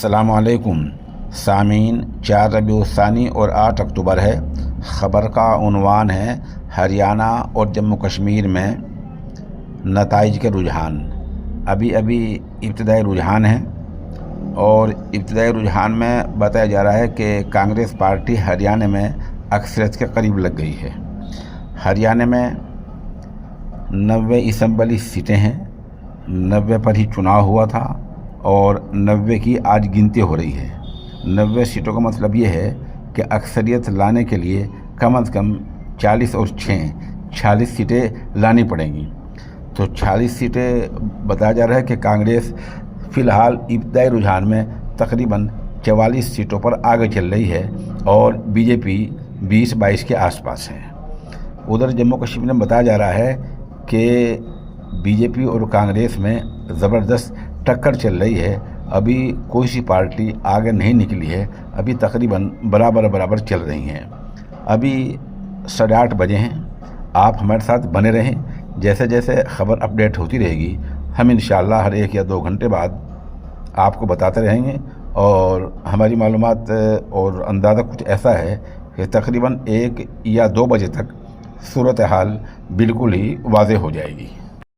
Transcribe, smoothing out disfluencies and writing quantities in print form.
अस्सलामु अलैकुम सामीन। 4 रबीउल सानी और 8 अक्टूबर है। ख़बर का उन्वान है हरियाणा और जम्मू कश्मीर में नताइज के रुझान। अभी इब्तदाई रुझान है और इब्तदाई रुझान में बताया जा रहा है कि कांग्रेस पार्टी हरियाणा में अक्सरियत के करीब लग गई है। हरियाणा में 90 असम्बली सीटें हैं। 90 पर ही चुनाव हुआ था और 90 की आज गिनती हो रही है। 90 सीटों का मतलब ये है कि अक्सरियत लाने के लिए कम से कम 40 और 6 46 सीटें लानी पड़ेंगी। तो 46 सीटें बताया जा रहा है कि कांग्रेस फ़िलहाल इब्तदाई रुझान में तकरीबन 44 सीटों पर आगे चल रही है और बीजेपी 20-22 के आसपास है। उधर जम्मू कश्मीर में बताया जा रहा है कि बीजेपी और कांग्रेस में ज़बरदस्त टक्कर चल रही है। अभी कोई सी पार्टी आगे नहीं निकली है। अभी तकरीबन बराबर चल रही हैं। अभी 8:30 बजे हैं। आप हमारे साथ बने रहें। जैसे जैसे ख़बर अपडेट होती रहेगी हम इंशाअल्लाह हर 1 या 2 घंटे बाद आपको बताते रहेंगे। और हमारी मालूमात और अंदाज़ा कुछ ऐसा है कि तकरीबन 1 या 2 बजे तक सूरत हाल बिल्कुल ही वाज़ेह हो जाएगी।